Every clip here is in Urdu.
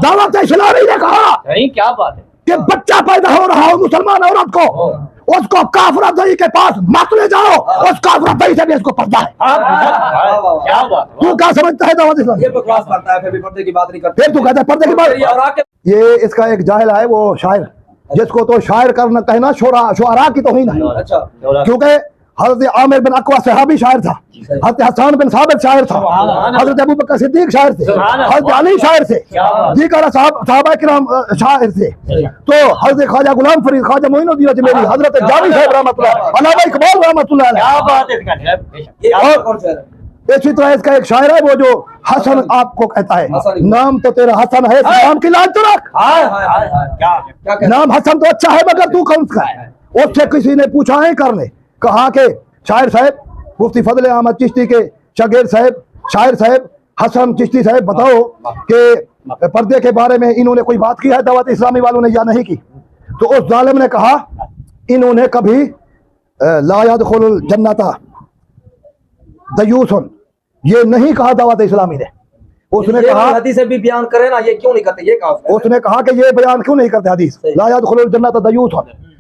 دعوت اسلامی نے کہا کیا بات ہے کہ بچہ پیدا ہو رہا ہو مسلمان عورت کو اس کو کافرہ دئی کے پاس مت لے جاؤ، اس کافرہ دئی سے بھی اس کو پردہ ہے۔ کیا بات تو کیا سمجھتا ہے دعوت اسلامی؟ یہ بکواس کرتا ہے، پھر بھی پردے کی بات نہیں کرتے، پھر تو کہتا ہے پردے کی بات۔ یہ اس کا ایک جاہل ہے وہ شاعر، جس کو تو شاعر کرنا کہنا شعراء کی توہین ہے، اچھا کیونکہ حضرت عامر بن اقوا صحابی شاعر تھا، حضرت حسان بن ثابت شاعر تھا، حضرت ابو بکر صدیق شاعر تھے، حضرت علی شاعر تھے، دیگر صحابہ کرام شاعر تھے، تو حضرت خواجہ غلام فرید، خواجہ معین الدین اجمیری، حضرت جاوی صاحب رحمۃ اللہ، علامہ اقبال رحمۃ اللہ علیہ، اور اسی طرح اس کا ایک شاعر ہے وہ جو حسن آپ کو کہتا ہے، نام تو تیرا حسن ہے، نام کی لاج تو رکھ، نام حسن تو اچھا ہے مگر تو کون کا ہے۔ اس سے کسی نے پوچھا ہے کرنے، کہا کہ شاعر صاحب مفتی فضل احمد چشتی کے شاگرد صاحب، شاعر صاحب حسن چشتی صاحب، بتاؤ کہ پردے کے بارے میں انہوں نے کوئی بات کی ہے دعوت اسلامی والوں نے یا نہیں کی؟ تو اس ظالم نے کہا انہوں نے کبھی لا يدخل الجنت دیوس یہ نہیں کہا دعوت اسلامی نے۔ اس نے کہا حدیث بھی بیان کرے نا، یہ کیوں نہیں کرتے، یہ کہا اس نے کہا کہ یہ بیان کیوں نہیں کرتے حدیث لا يدخل الجنت دیوس،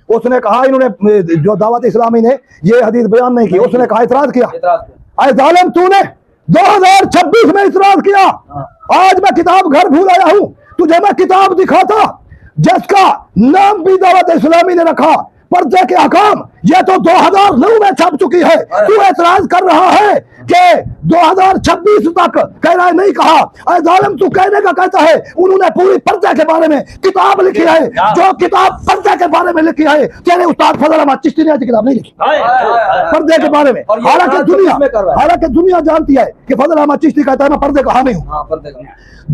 اس نے کہا انہوں نے جو دعوت اسلامی نے یہ حدیث بیان نہیں کی، اس نے کہا اعتراض کیا، اے ظالم تو نے 2026 میں اعتراض کیا، آج میں کتاب گھر بھول آیا ہوں، تجھے میں کتاب دکھاتا جس کا نام بھی دعوت اسلامی نے رکھا پردے کے احکام، یہ تو 2009 میں چھپ چکی ہے، تو اعتراض کر رہا ہے کہ 2026 تک کہہ رہا ہے نہیں کہا۔ اے ظالم تو کہنے کا کہتا ہے انہوں نے پوری پردے کے بارے میں کتاب لکھی ہے، جو کتاب پردے کے بارے میں لکھی ہے تیرے استاد فضل احمد چشتی نے ایسی کتاب نہیں لکھی پردے کے بارے میں، حالانکہ دنیا جانتی ہے کہ فضل احمد چشتی کہتا ہے میں پردے کا حامی ہوں۔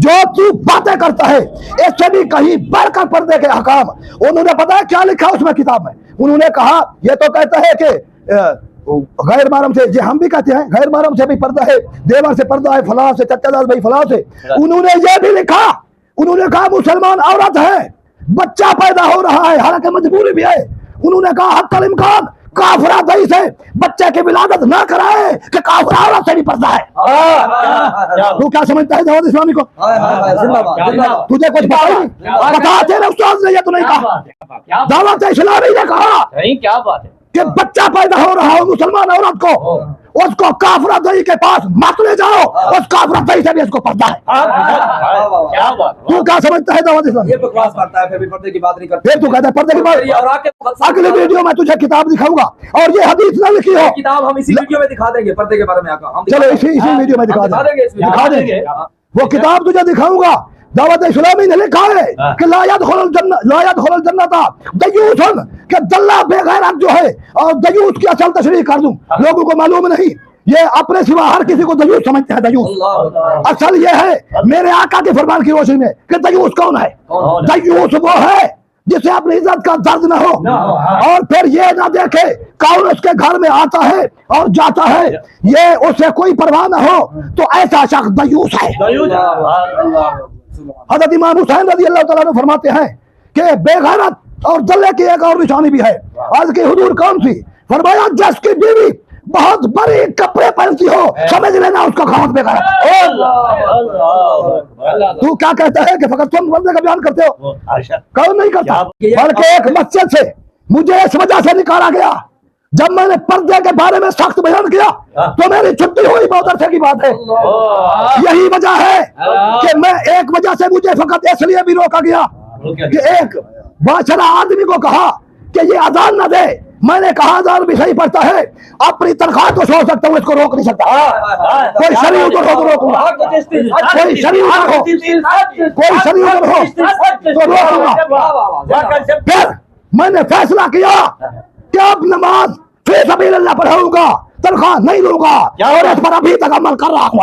جو تو باتیں کرتا ہے اس سے بھی کہیں بڑھ کر پردے کے احکام انہوں نے پتا ہے کیا لکھا اس میں کتاب میں، انہوں نے کہا یہ تو کہتا ہے کہ غیر محرم سے، یہ ہم بھی کہتے ہیں غیر محرم سے بھی پردہ ہے، دیور سے پردہ ہے، فلاں سے، چچا داد بھائی فلاں سے، انہوں نے یہ بھی لکھا، انہوں نے کہا مسلمان عورت ہے بچہ پیدا ہو رہا ہے حالانکہ مجبوری بھی ہے، انہوں نے کہا حتی الامکان کافرہ دئی سے بچے کی ولادت نہ کرائے کہ کافرہ عورت سے بھی پردہ ہے۔ تو کیا سمجھتا ہے دعوت اسلامی کو؟ تجھے کچھ بتا تیرے استاد نے یہ تو نہیں کہا، دعوت اسلامی نے کہا کیا بات ہے کہ بچہ پیدا ہو رہا ہو مسلمان عورت کو اس کو کافرہ دئی کے پاس مت لے جاؤ، اس کافرہ دئی سے بھی اس کو پردہ ہے۔ تو کیا سمجھتا ہے دعوت اسلامی؟ یہ بکواس کرتا ہے، پھر بھی پردے کی بات نہیں کرتے، پھر تو کہتا ہے پردے کی بات۔ اگلی ویڈیو میں تجھے کتاب دکھاؤں گا اور یہ حدیث نہ لکھی ہو، کتاب ہم اسی ویڈیو میں دکھا دیں گے، پردے کے بارے میں آقا چلو اسی ویڈیو میں دکھا دیں گے، وہ کتاب تجھے دکھاؤں گا۔ دعوت اسلامی نے لکھا ہے کہ لا يدخل الجنت دیوس، کہ دلہ بے غیرت جو ہے، اور دیوس کی اصل تشریح کر دوں، لوگوں کو معلوم نہیں، یہ اپنے سوا ہر کسی کو دیوس سمجھتے ہیں۔ دیوس اصل یہ ہے میرے آقا کے فرمان کی روشنی میں کہ دیوس کون ہے؟ دیوس وہ ہے جسے اپنی عزت کا درد نہ ہو اور پھر یہ نہ دیکھے کون اس کے گھر میں آتا ہے اور جاتا ہے، یہ اسے کوئی پرواہ نہ ہو، تو ایسا شخص دیوس ہے۔ حضرت امام حسین رضی اللہ تعالیٰ عنہ فرماتے ہیں کہ بے غیرت اور دلے کی ایک اور نشانی بھی ہے۔ آج کی حضور کون تھی؟ فرمایا جس کی بیوی بہت بڑی کپڑے پہنتی ہو سمجھ لینا اس کا خاوند بے غیرت۔ تو کیا کہتا ہے کہ فقط تم بندے کا بیان کرتے ہو؟ کون نہیں کرتا، بلکہ ایک مسجد سے مجھے اس وجہ سے نکالا گیا جب میں نے پردے کے بارے میں سخت بیان کیا تو میری چھٹی ہوئی، بہت عرصے کی بات ہے۔ یہی وجہ ہے کہ میں ایک وجہ سے مجھے فقط اس لیے بھی روکا گیا کہ ایک بادشاہ آدمی کو کہا کہ یہ اذان نہ دے، میں نے کہا اذان بھی صحیح پڑھتا ہے، اپنی تنخواہ تو چھوڑ سکتا ہوں، اس کو روک نہیں سکتا۔ کوئی شریع ادھر ہو تو روکوں گا، کوئی شریع ادھر ہو، کوئی شریع ادھر ہو تو روکوں گا۔ پھر میں نے فیصلہ کیا کہ اب نماز فی سبیل اللہ پڑھاؤں گا، تنخواہ نہیں لوں گا، اور اس پر ابھی تک عمل کر رہا ہوں۔